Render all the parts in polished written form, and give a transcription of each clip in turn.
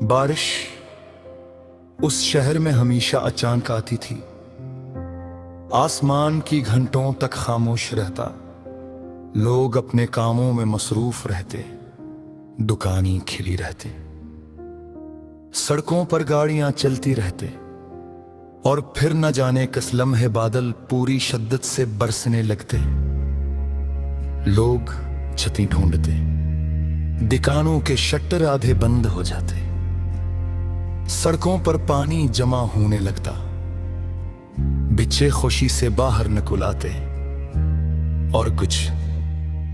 बारिश उस शहर में हमेशा अचानक आती थी। आसमान की घंटों तक खामोश रहता, लोग अपने कामों में मसरूफ रहते, दुकानें खिली रहती, सड़कों पर गाड़ियां चलती रहते, और फिर न जाने किस लम्हे बादल पूरी शिद्दत से बरसने लगते। लोग छतें ढूंढते, दुकानों के शटर आधे बंद हो जाते, सड़कों पर पानी जमा होने लगता, बच्चे खुशी से बाहर निकल आते, और कुछ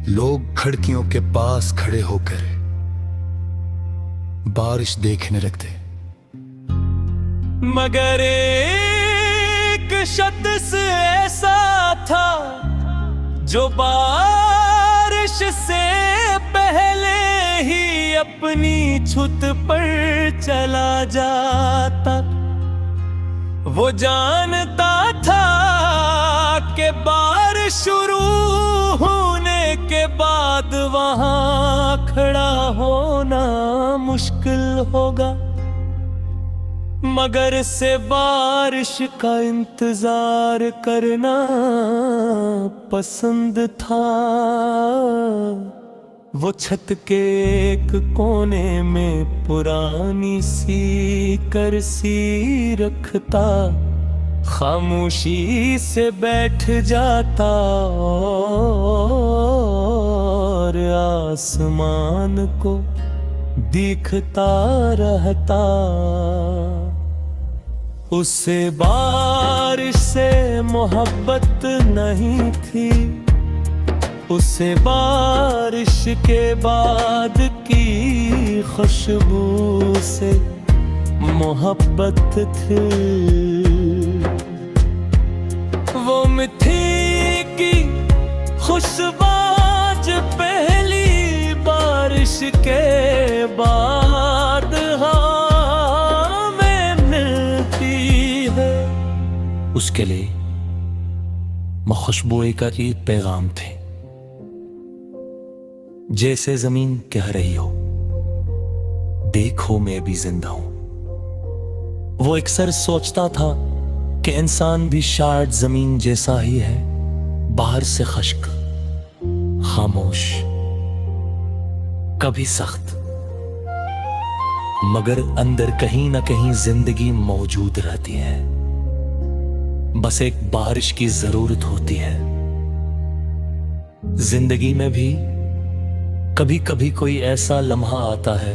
लोग खिड़कियों के पास खड़े होकर बारिश देखने लगते। मगर एक शख्स ऐसा था जो बारिश से पहले ही अपनी छत पर चला जाता। वो जानता था कि बारिश शुरू होने के बाद वहां खड़ा होना मुश्किल होगा, मगर से बारिश का इंतजार करना पसंद था। वो छत के एक कोने में पुरानी सी कुर्सी रखता, खामोशी से बैठ जाता और आसमान को देखता रहता। उसे बारिश से मोहब्बत नहीं थी, उसे बारिश के बाद की खुशबू से मोहब्बत थी। वो मिठी की खुशबाज पहली बारिश के बाद हमें मिलती है। उसके लिए खुशबू का एक पैगाम थे, जैसे जमीन कह रही हो देखो मैं भी जिंदा हूं। वो अक्सर सोचता था कि इंसान भी शायद जमीन जैसा ही है, बाहर से खुश्क, खामोश, कभी सख्त, मगर अंदर कहीं ना कहीं जिंदगी मौजूद रहती है। बस एक बारिश की जरूरत होती है। जिंदगी में भी कभी कभी कोई ऐसा लम्हा आता है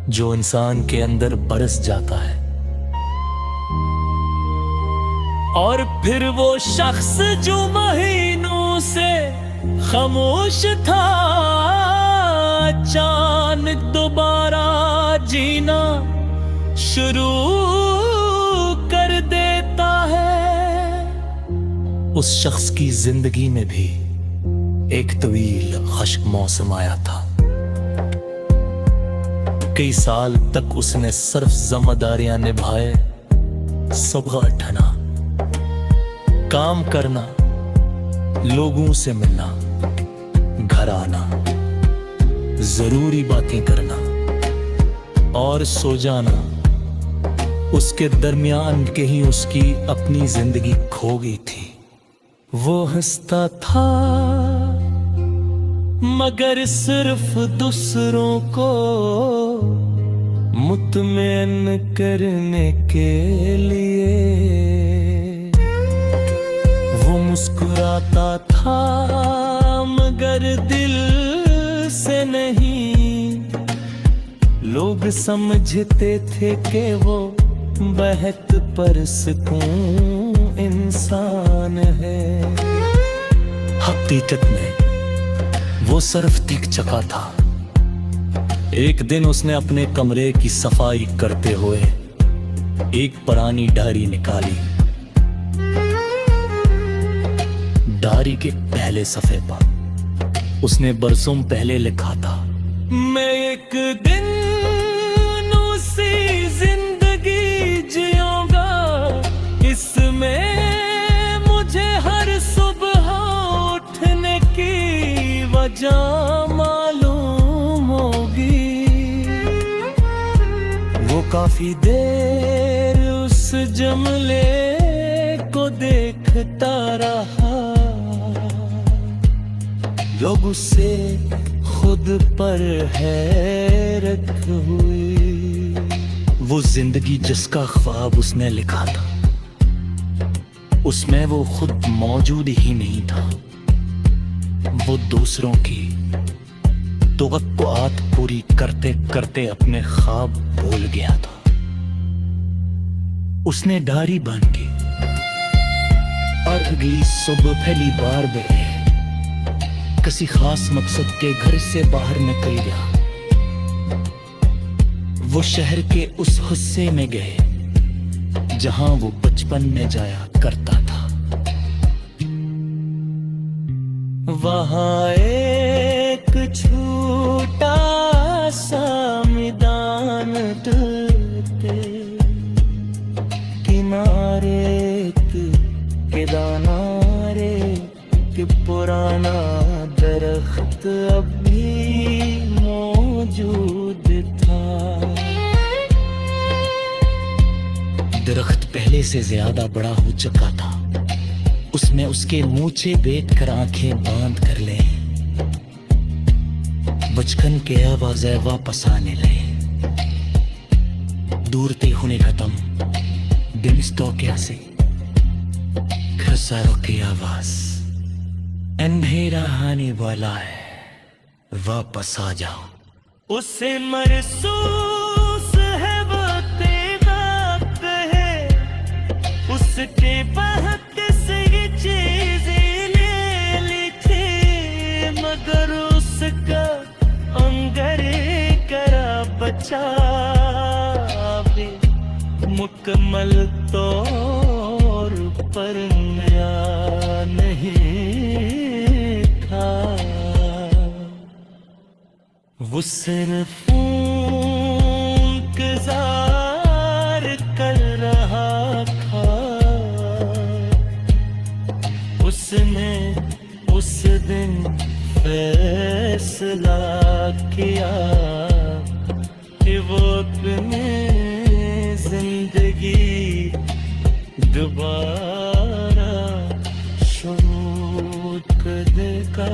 जो इंसान के अंदर बरस जाता है, और फिर वो शख्स जो महीनों से खामोश था, अचानक दोबारा जीना शुरू कर देता है। उस शख्स की जिंदगी में भी एक तवील खुश्क मौसम आया था। कई साल तक उसने सिर्फ जिम्मेदारियां निभाए, सुबह उठना, काम करना, लोगों से मिलना, घर आना, जरूरी बातें करना और सो जाना। उसके दरमियान कहीं उसकी अपनी जिंदगी खो गई थी। वो हंसता था मगर सिर्फ दूसरों को मुतमईन करने के लिए। वो मुस्कुराता था मगर दिल से नहीं। लोग समझते थे कि वो बेहद परसकूं इंसान है। हकीकत में वो सिर्फ टिक चका था। एक दिन उसने अपने कमरे की सफाई करते हुए एक पुरानी डायरी निकाली। डायरी के पहले सफे पर उसने बरसों पहले लिखा था, मैं एक दिन उसी जिंदगी जिऊंगा, इसमें मुझे हर सुबह उठने की वजह मालूम होगी। काफी देर उस जमले को देखता रहा, लोग उससे खुद पर हैरत हुई। वो जिंदगी जिसका ख्वाब उसने लिखा था, उसमें वो खुद मौजूद ही नहीं था। वो दूसरों की तवक्कुआत पूरी करते करते अपने ख्वाब भूल गया था। उसने दाढ़ी बांधी और अगली सुबह पहली बार वे किसी खास मकसद के घर से बाहर निकल गया। वो शहर के उस हिस्से में गए जहां वो बचपन में जाया करता था। वहां एक छोटा सा मैदान ढलते किनारे के दानारे कि पुराना दरख्त अब भी मौजूद था। दरख्त पहले से ज्यादा बड़ा हो चुका था। उसमें उसके मूछे बैठकर आंखें बांध कर ले बचपन के आवाज़ें वापस आने लगे। दूरते होने खत्म दिनस्तों के से खसारों की आवाज, अंधेरा आने वाला है, वापस आ जाओ। उसे महसूस है वो वक्त है, उसके वक्त से ये चीजें ले ली थी, मगर उसका अंगरे करा बचा भी मुकम्मल तौर पर नया नहीं था। वो सिर्फ इंतजार कर रहा था। उसने उस दिन फैसला किया कि वो अपनी जिंदगी दोबारा शुरू कर देगा।